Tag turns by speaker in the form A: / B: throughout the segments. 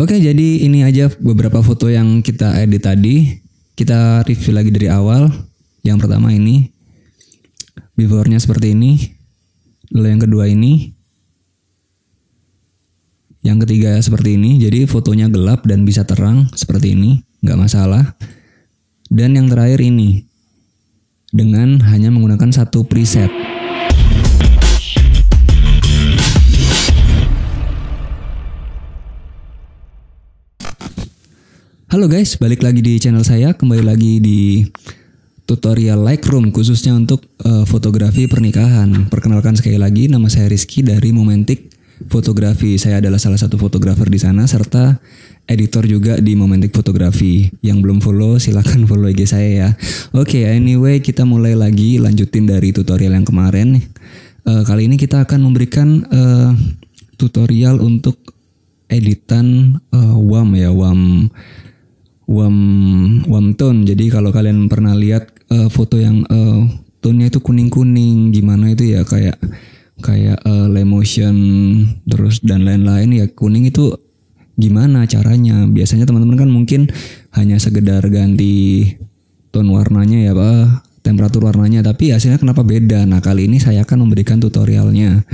A: Oke, jadi ini aja beberapa foto yang kita edit tadi. Kita review lagi dari awal. Yang pertama ini, before-nya seperti ini. Lalu yang kedua ini. Yang ketiga seperti ini. Jadi fotonya gelap dan bisa terang seperti ini, nggak masalah. Dan yang terakhir ini, dengan hanya menggunakan satu preset. Halo guys, balik lagi di channel saya, kembali lagi di tutorial Lightroom khususnya untuk fotografi pernikahan. Perkenalkan sekali lagi, nama saya Rizky dari Momentic Fotografi. Saya adalah salah satu fotografer di sana serta editor juga di Momentic Fotografi. Yang belum follow silahkan follow IG saya ya. Oke, anyway kita mulai lagi, lanjutin dari tutorial yang kemarin. Kali ini kita akan memberikan tutorial untuk editan WAM ya, WAM tone. Jadi kalau kalian pernah lihat foto yang tone-nya itu kuning-kuning gimana itu ya, kayak low motion terus dan lain-lain ya, kuning itu gimana caranya? Biasanya teman-teman kan mungkin hanya sekedar ganti tone warnanya ya, temperatur warnanya, tapi hasilnya kenapa beda? Nah, kali ini saya akan memberikan tutorialnya.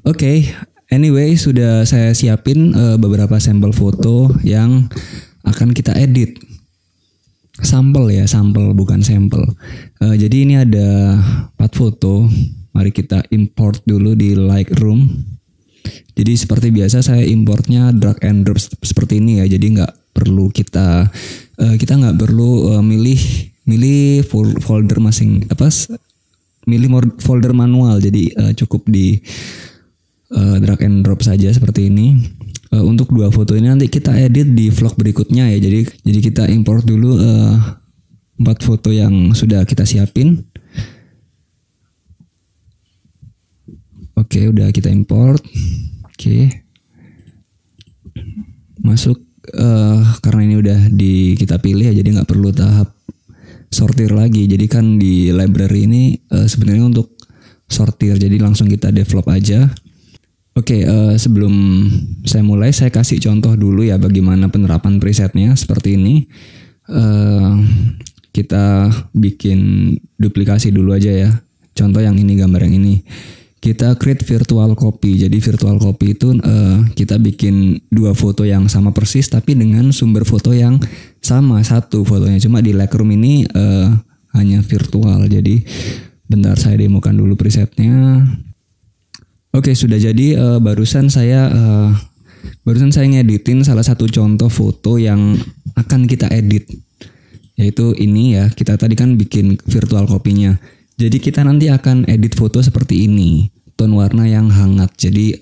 A: Oke, anyway sudah saya siapin beberapa sampel foto yang akan kita edit. Sampel ya, sampel bukan sampel. Jadi ini ada 4 foto. Mari kita import dulu di Lightroom. Jadi seperti biasa saya importnya drag and drop seperti ini ya. Jadi nggak perlu kita nggak perlu milih folder milih folder manual. Jadi cukup di drag and drop saja seperti ini. Untuk 2 foto ini nanti kita edit di vlog berikutnya ya. Jadi kita import dulu 4 foto yang sudah kita siapin. Oke, udah kita import. Oke. Masuk karena ini udah kita pilih ya, jadi nggak perlu tahap sortir lagi. Jadi kan di library ini sebenarnya untuk sortir. Jadi langsung kita develop aja. Oke, sebelum saya mulai, saya kasih contoh dulu ya bagaimana penerapan presetnya seperti ini. Kita bikin duplikasi dulu aja ya. Contoh yang ini, gambar yang ini. Kita create virtual copy. Jadi virtual copy itu kita bikin 2 foto yang sama persis tapi dengan sumber foto yang sama, satu fotonya. Cuma di Lightroom ini hanya virtual. Jadi bentar saya demokan dulu presetnya. Oke, sudah jadi. Barusan saya ngeditin salah satu contoh foto yang akan kita edit, yaitu ini ya. Kita tadi kan bikin virtual copy-nya. Jadi kita nanti akan edit foto seperti ini, tone warna yang hangat. Jadi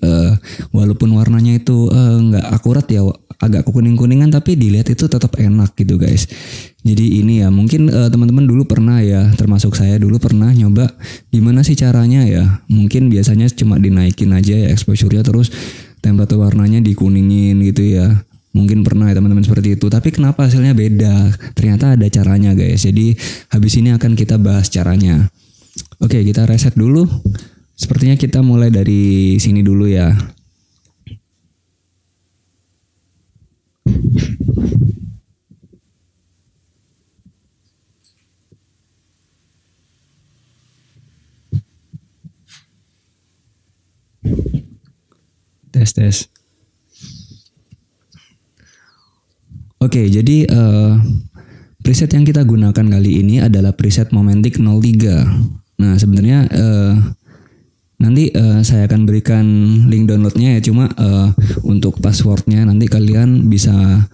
A: walaupun warnanya itu nggak akurat ya, agak kuning-kuningan, tapi dilihat itu tetap enak gitu guys. Jadi ini ya, mungkin teman-teman dulu pernah ya, termasuk saya dulu pernah nyoba gimana sih caranya ya. Mungkin biasanya cuma dinaikin aja ya exposure-nya, terus temperatur warnanya dikuningin gitu ya. Mungkin pernah ya teman-teman seperti itu. Tapi kenapa hasilnya beda? Ternyata ada caranya guys. Jadi habis ini akan kita bahas caranya. Oke, kita reset dulu. Sepertinya kita mulai dari sini dulu ya. Tes. Oke, jadi preset yang kita gunakan kali ini adalah preset Momentic 03. Nah, sebenarnya nanti saya akan berikan link downloadnya ya. Cuma untuk passwordnya nanti kalian bisa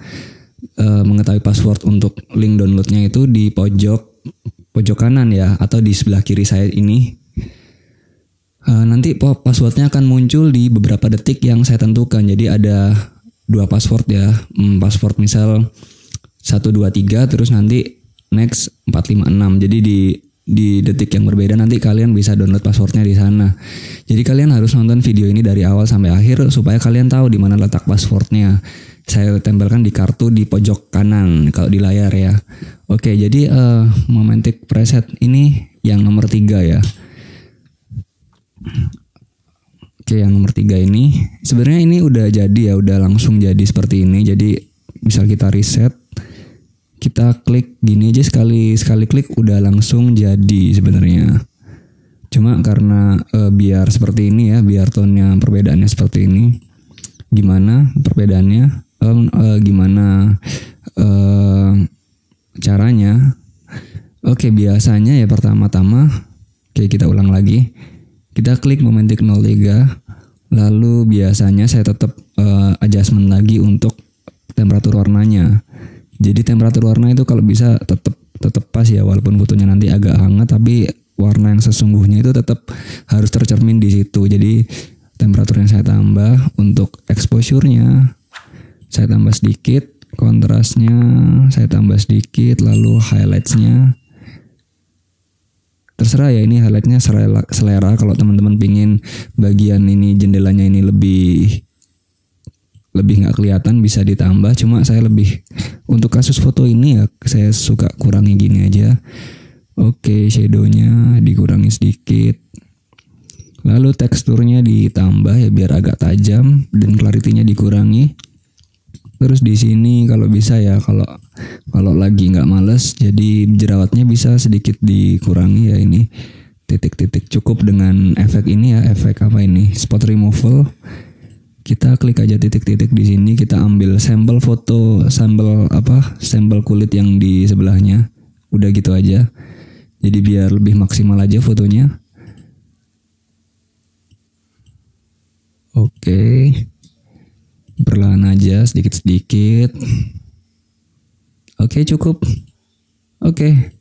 A: mengetahui password untuk link downloadnya itu di pojok kanan ya, atau di sebelah kiri saya ini. Nanti passwordnya akan muncul di beberapa detik yang saya tentukan. Jadi ada 2 password ya. Password misal 123 terus nanti next 456. Jadi di detik yang berbeda nanti kalian bisa download passwordnya di sana. Jadi kalian harus nonton video ini dari awal sampai akhir supaya kalian tahu di mana letak passwordnya. Saya tempelkan di kartu di pojok kanan kalau di layar ya. Oke, jadi Momentic preset ini yang nomor 3 ya. Oke, yang nomor 3 ini sebenarnya ini udah jadi ya, udah langsung jadi seperti ini. Jadi misal kita reset, kita klik gini aja sekali klik udah langsung jadi sebenarnya. Cuma karena biar seperti ini ya, biar tone-nya perbedaannya seperti ini. Gimana perbedaannya? Gimana caranya? Oke, biasanya ya pertama-tama, oke kita ulang lagi. Kita klik momentik 03, lalu biasanya saya tetap adjustment lagi untuk temperatur warnanya. Jadi temperatur warna itu kalau bisa tetap pas ya, walaupun fotonya nanti agak hangat, tapi warna yang sesungguhnya itu tetap harus tercermin di situ. Jadi temperatur yang saya tambah, untuk exposure-nya saya tambah sedikit, kontrasnya saya tambah sedikit, lalu highlights-nya terserah ya, ini highlightnya selera. Kalau teman-teman pingin bagian ini jendelanya ini lebih nggak kelihatan bisa ditambah. Cuma saya lebih untuk kasus foto ini ya saya suka kurangi gini aja. Oke, shadownya dikurangi sedikit. Lalu teksturnya ditambah ya biar agak tajam, dan clarity-nya dikurangi. Terus di sini kalau bisa ya, kalau lagi nggak males, jadi jerawatnya bisa sedikit dikurangi ya, ini titik-titik. Cukup dengan efek ini ya, efek apa ini, spot removal. Kita klik aja titik-titik di sini, kita ambil sampel foto, sampel kulit yang di sebelahnya. Udah gitu aja. Jadi biar lebih maksimal aja fotonya. Oke. Perlahan aja, sedikit-sedikit. Oke, cukup. Oke,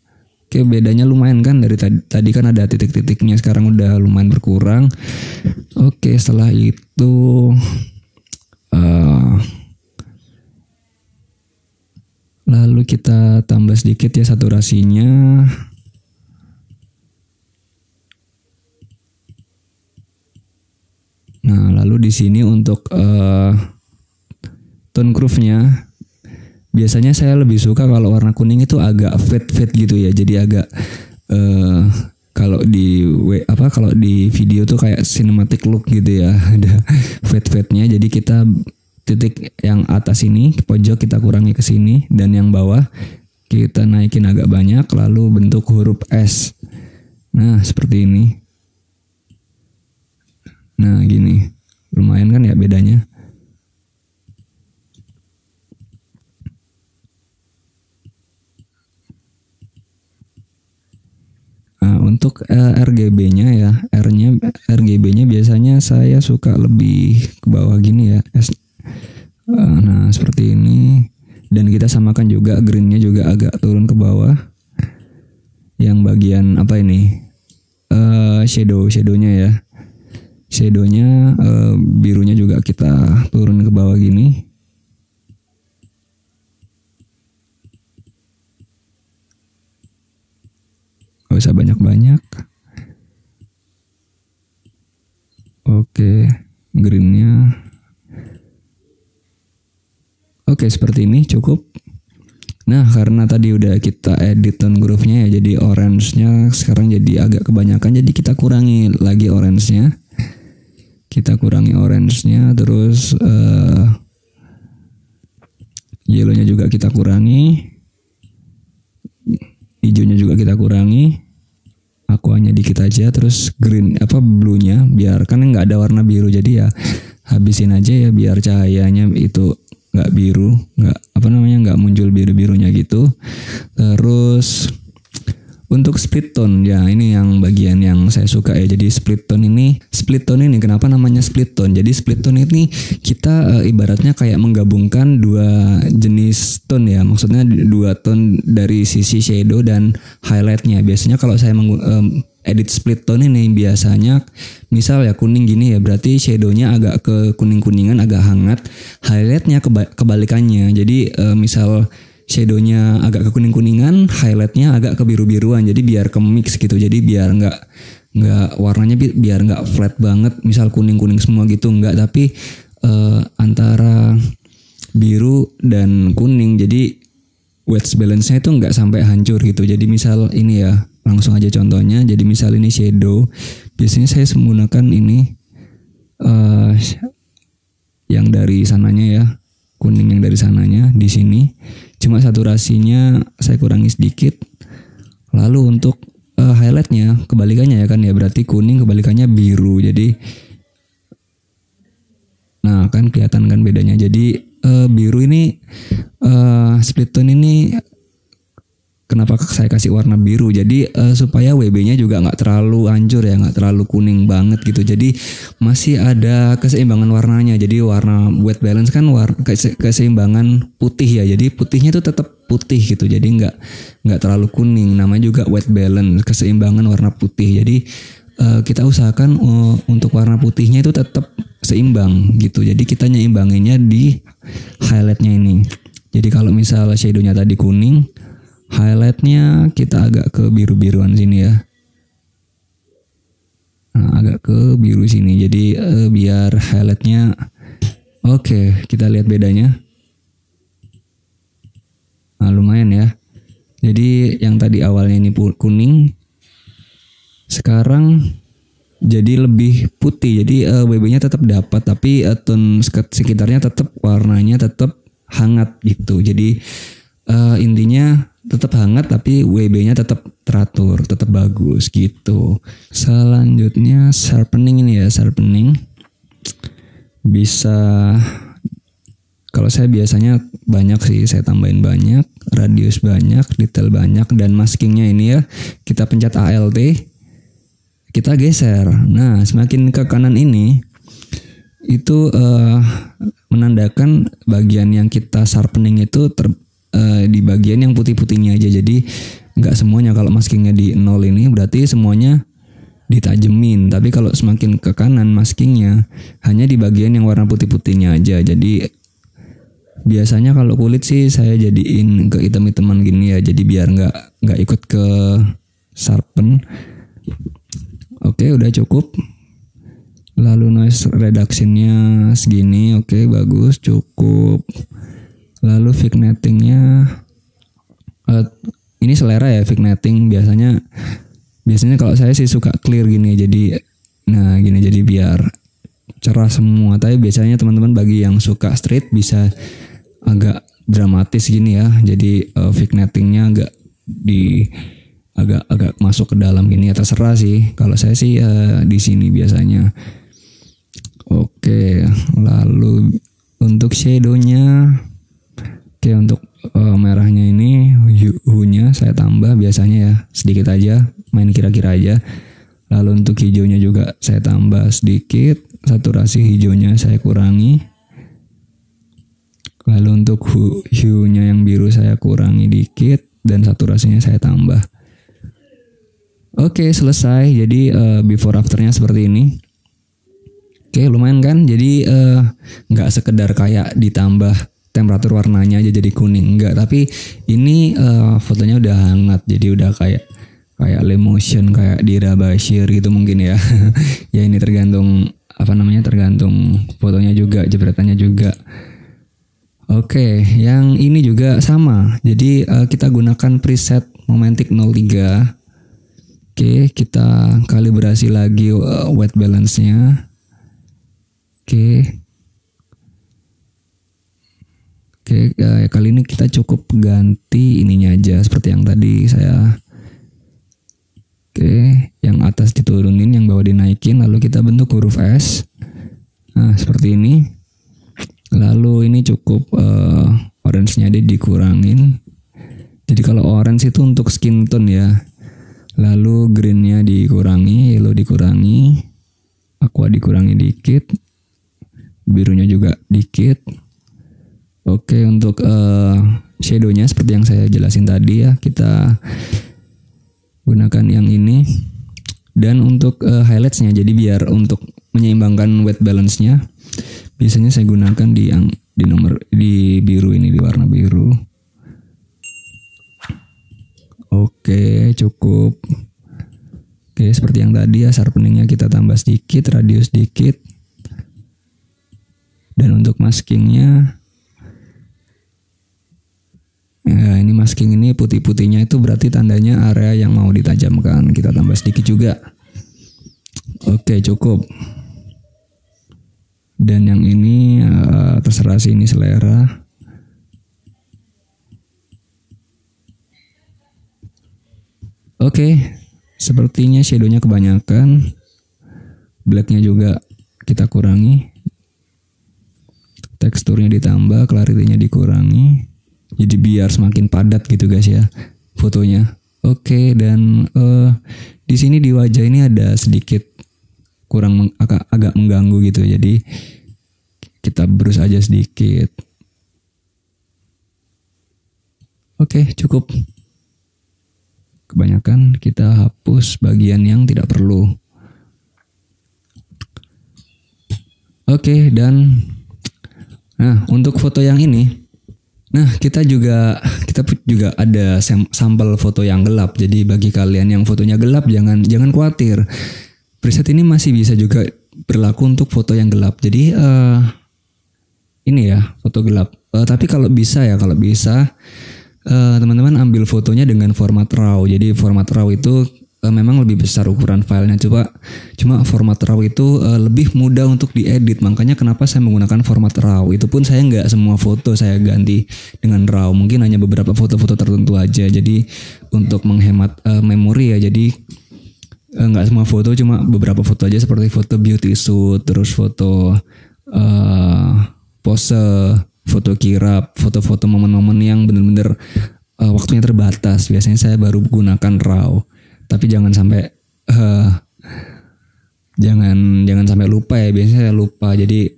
A: bedanya lumayan kan, dari tadi kan ada titik-titiknya, sekarang udah lumayan berkurang. Oke, setelah itu lalu kita tambah sedikit ya saturasinya. Nah, lalu di sini untuk tone groove-nya biasanya saya lebih suka kalau warna kuning itu agak fade gitu ya. Jadi agak kalau di video tuh kayak cinematic look gitu ya. Ada fade-nya. Jadi kita titik yang atas ini pojok kita kurangi ke sini, dan yang bawah kita naikin agak banyak, lalu bentuk huruf S. Nah, seperti ini. Nah, gini. Lumayan kan ya bedanya. Untuk RGB-nya ya, RGB-nya biasanya saya suka lebih ke bawah gini ya. Nah, seperti ini. Dan kita samakan juga green-nya juga agak turun ke bawah. Yang bagian apa ini? Shadownya ya. Shadownya birunya juga kita turun ke bawah gini. Gak usah banyak-banyak. Oke, greennya. Oke, seperti ini cukup. Nah, karena tadi udah kita edit tone groove-nya ya, jadi orange-nya sekarang jadi agak kebanyakan, jadi kita kurangi lagi orange-nya. Terus yellow-nya juga kita kurangi. Hijaunya juga kita kurangi, aquanya dikit aja, terus blue-nya biar kan nggak ada warna biru, jadi ya habisin aja ya biar cahayanya itu nggak biru, nggak muncul biru-birunya gitu. Terus untuk split tone ya, ini yang bagian yang saya suka ya. Jadi split tone ini kenapa namanya split tone? Jadi split tone ini kita ibaratnya kayak menggabungkan dua jenis tone ya. Maksudnya dua tone dari sisi shadow dan highlightnya. Biasanya kalau saya edit split tone ini biasanya misal ya kuning gini ya, berarti shadownya agak ke kuning-kuningan, agak hangat. Highlightnya kebalikannya. Jadi misal shadownya agak ke kuning-kuningan, highlightnya agak ke biru-biruan. Jadi biar ke mix gitu. Jadi biar nggak warnanya biar nggak flat banget. Misal kuning-kuning semua gitu nggak, tapi antara biru dan kuning. Jadi white balance-nya itu nggak sampai hancur gitu. Jadi misal ini ya, langsung aja contohnya. Jadi misal ini shadow, biasanya saya menggunakan ini eh, yang dari sananya ya, kuning yang dari sananya di sini. Cuma saturasinya saya kurangi sedikit. Lalu untuk highlightnya kebalikannya ya kan ya, berarti kuning kebalikannya biru. Jadi nah kan kelihatan kan bedanya. Jadi biru ini split tone ini kenapa saya kasih warna biru? Jadi supaya WB-nya juga nggak terlalu hancur ya, nggak terlalu kuning banget gitu. Jadi masih ada keseimbangan warnanya. Jadi warna white balance kan keseimbangan putih ya. Jadi putihnya itu tetap putih gitu. Jadi nggak terlalu kuning. Namanya juga white balance, keseimbangan warna putih. Jadi kita usahakan untuk warna putihnya itu tetap seimbang gitu. Jadi kita nyeimbanginnya di highlightnya ini. Jadi kalau misal shadownya tadi kuning, highlightnya kita agak ke biru-biruan sini ya. Nah, agak ke biru sini. Jadi biar highlightnya oke, kita lihat bedanya. Nah, lumayan ya. Jadi yang tadi awalnya ini kuning, sekarang jadi lebih putih. Jadi WB-nya tetap dapat, tapi tone sekitarnya tetap warnanya tetap hangat gitu. Jadi intinya tetap hangat tapi WB-nya tetap teratur, tetap bagus gitu. Selanjutnya sharpening ini ya, sharpening bisa, kalau saya biasanya banyak sih, saya tambahin banyak, radius banyak, detail banyak, dan maskingnya ini ya kita pencet ALT, kita geser. Nah, semakin ke kanan ini itu menandakan bagian yang kita sharpening itu di bagian yang putih-putihnya aja. Jadi nggak semuanya. Kalau maskingnya di 0 ini berarti semuanya ditajemin. Tapi kalau semakin ke kanan maskingnya hanya di bagian yang warna putih-putihnya aja. Jadi biasanya kalau kulit sih saya jadiin ke hitam-hitaman gini ya. Jadi biar nggak ikut ke sharpen. Oke, udah cukup. Lalu noise reduction-nya segini. Oke, bagus, cukup. Lalu vignetting-nya ini selera ya, vignetting biasanya kalau saya sih suka clear gini. Jadi nah gini, jadi biar cerah semua. Tapi biasanya teman-teman bagi yang suka straight bisa agak dramatis gini ya. Jadi vignetting-nya agak masuk ke dalam gini ya, terserah sih. Kalau saya sih di sini biasanya. Oke, lalu untuk shadownya, oke, untuk merahnya ini hue-nya saya tambah biasanya ya, sedikit aja, main kira-kira aja. Lalu untuk hijaunya juga saya tambah sedikit, saturasi hijaunya saya kurangi. Lalu untuk hue-nya yang biru saya kurangi dikit, dan saturasinya saya tambah. Oke, selesai. Jadi before afternya seperti ini. Oke, lumayan kan? Jadi nggak sekedar kayak ditambah temperatur warnanya aja jadi kuning, enggak. Tapi ini fotonya udah hangat, jadi udah kayak Lemotion, kayak Dira Bashir gitu mungkin ya. Ya ini tergantung tergantung fotonya juga, jepretannya juga. Oke, yang ini juga sama. Jadi kita gunakan preset Momentic 03. Oke, kita kalibrasi lagi white balance-nya. Oke, kali ini kita cukup ganti ininya aja seperti yang tadi saya. Oke, yang atas diturunin, yang bawah dinaikin, lalu kita bentuk huruf S. Nah, seperti ini. Lalu ini cukup orange-nya dikurangin. Jadi kalau orange itu untuk skin tone ya. Lalu green-nya dikurangi, yellow dikurangi, aqua dikurangi dikit, birunya juga dikit. Oke, untuk shadow-nya seperti yang saya jelasin tadi ya, kita gunakan yang ini. Dan untuk highlights-nya, jadi biar untuk menyeimbangkan white balance-nya, biasanya saya gunakan di biru ini, di warna biru. Oke, cukup. Oke, seperti yang tadi ya, sharpening-nya kita tambah sedikit, radius sedikit. Dan untuk masking-nya, ya ini masking ini putih-putihnya itu berarti tandanya area yang mau ditajamkan. Kita tambah sedikit juga. Oke, cukup. Dan yang ini terserah sih, ini selera. Oke, sepertinya shadownya kebanyakan. Blacknya juga kita kurangi. Teksturnya ditambah, clarity-nya dikurangi. Jadi biar semakin padat gitu guys ya fotonya. Oke, dan di sini di wajah ini ada sedikit kurang agak mengganggu gitu. Jadi kita brus aja sedikit. Oke, cukup. Kebanyakan kita hapus bagian yang tidak perlu. Oke, dan nah untuk foto yang ini, nah kita juga ada sampel foto yang gelap. Jadi bagi kalian yang fotonya gelap jangan khawatir. Preset ini masih bisa juga berlaku untuk foto yang gelap. Jadi ini ya foto gelap. Tapi kalau bisa teman-teman ambil fotonya dengan format RAW. Jadi format RAW itu memang lebih besar ukuran filenya. Cuma format RAW itu lebih mudah untuk diedit. Makanya kenapa saya menggunakan format RAW. Itu pun saya nggak semua foto saya ganti dengan RAW. Mungkin hanya beberapa foto-foto tertentu aja. Jadi untuk menghemat memori ya. Jadi nggak semua foto, cuma beberapa foto aja seperti foto beauty shoot, terus foto pose, foto kirap, foto-foto momen-momen yang benar-benar waktunya terbatas. Biasanya saya baru gunakan RAW. Tapi jangan sampai jangan sampai lupa ya. Biasanya saya lupa. Jadi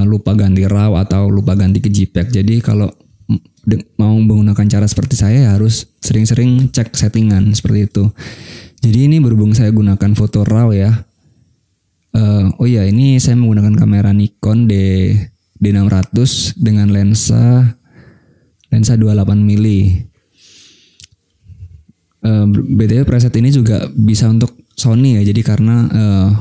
A: lupa ganti RAW atau lupa ganti ke JPEG. Jadi kalau mau menggunakan cara seperti saya harus sering-sering cek settingan seperti itu. Jadi ini berhubung saya gunakan foto RAW ya. Oh iya, ini saya menggunakan kamera Nikon D600 dengan lensa 28mm. BTW preset ini juga bisa untuk Sony ya. Jadi karena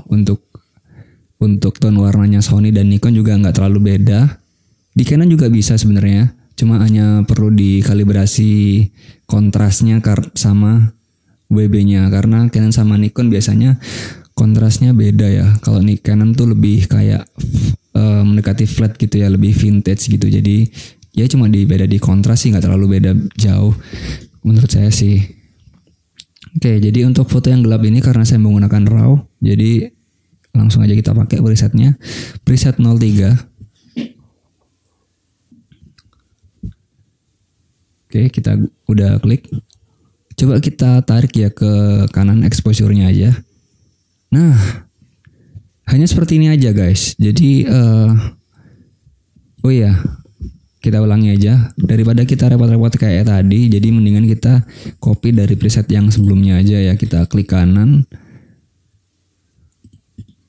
A: untuk tone warnanya Sony dan Nikon juga nggak terlalu beda. Di Canon juga bisa sebenarnya. Cuma hanya perlu dikalibrasi kontrasnya sama WB-nya. Karena Canon sama Nikon biasanya kontrasnya beda ya. Kalau Canon tuh lebih kayak mendekati flat gitu ya, lebih vintage gitu. Jadi ya cuma beda di kontras sih, nggak terlalu beda jauh menurut saya sih. Oke, jadi untuk foto yang gelap ini karena saya menggunakan RAW, jadi langsung aja kita pakai presetnya. Preset 03. Oke, kita udah klik. Coba kita tarik ya ke kanan exposure-nya aja. Nah, hanya seperti ini aja guys. Jadi oh iya, kita ulangi aja. Daripada kita repot-repot kayak tadi, jadi mendingan kita copy dari preset yang sebelumnya aja ya. Kita klik kanan.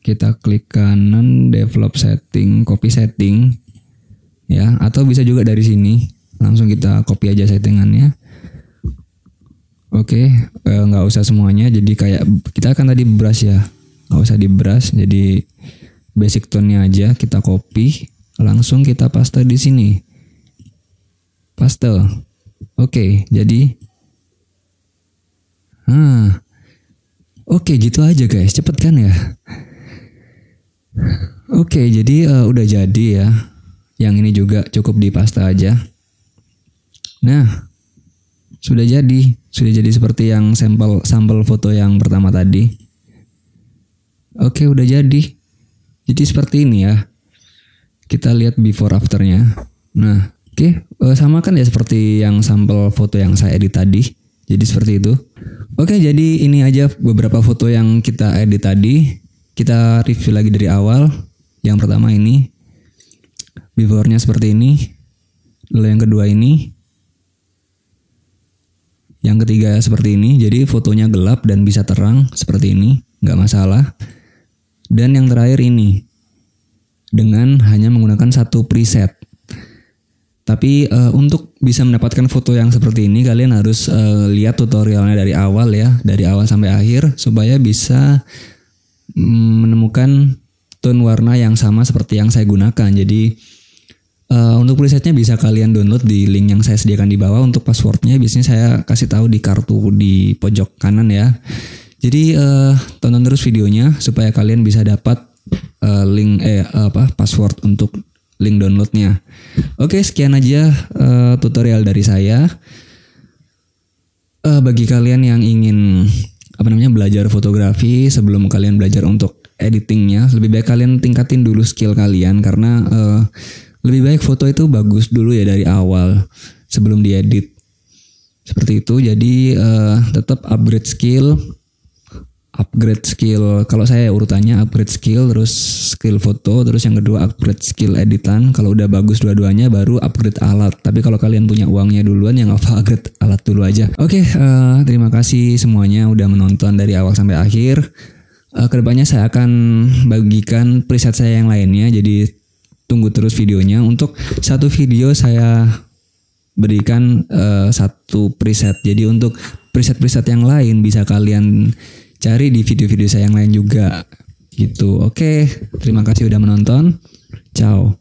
A: Kita klik kanan, develop setting, copy setting. Ya, atau bisa juga dari sini. Langsung kita copy aja settingannya. Oke, nggak usah semuanya. Jadi kayak kita kan tadi brush ya, nggak usah di brush. Jadi basic tone-nya aja kita copy, langsung kita paste di sini. Paste. Oke, jadi oke, gitu aja guys, cepet kan ya. Oke, jadi udah jadi ya. Yang ini juga cukup dipaste aja. Nah, sudah jadi seperti yang sampel foto yang pertama tadi. Oke, udah jadi. Jadi seperti ini ya. Kita lihat before afternya. Nah, oke, sama kan ya seperti yang sampel foto yang saya edit tadi. Jadi seperti itu. Oke, jadi ini aja beberapa foto yang kita edit tadi. Kita review lagi dari awal. Yang pertama ini, before-nya seperti ini. Lalu yang kedua ini. Yang ketiga seperti ini. Jadi fotonya gelap dan bisa terang seperti ini, nggak masalah. Dan yang terakhir ini, dengan hanya menggunakan satu preset. Tapi untuk bisa mendapatkan foto yang seperti ini, kalian harus lihat tutorialnya dari awal ya, dari awal sampai akhir, supaya bisa menemukan tone warna yang sama seperti yang saya gunakan. Jadi untuk presetnya bisa kalian download di link yang saya sediakan di bawah. Untuk passwordnya biasanya saya kasih tahu di kartu di pojok kanan ya. Jadi tonton terus videonya supaya kalian bisa dapat link password untuk link downloadnya. Oke, sekian aja tutorial dari saya. Bagi kalian yang ingin belajar fotografi, sebelum kalian belajar untuk editingnya, lebih baik kalian tingkatin dulu skill kalian, karena lebih baik foto itu bagus dulu ya dari awal sebelum diedit. Seperti itu. Jadi tetap upgrade skill. Kalau saya urutannya upgrade skill, terus skill foto, terus yang kedua upgrade skill editan. Kalau udah bagus dua-duanya baru upgrade alat. Tapi kalau kalian punya uangnya duluan, ya nggak apa, upgrade alat dulu aja. Oke, terima kasih semuanya udah menonton dari awal sampai akhir. Kedepannya saya akan bagikan preset saya yang lainnya, jadi tunggu terus videonya. Untuk satu video saya berikan satu preset. Jadi untuk preset-preset yang lain bisa kalian cari di video-video saya yang lain juga gitu. Oke, terima kasih udah menonton. Ciao.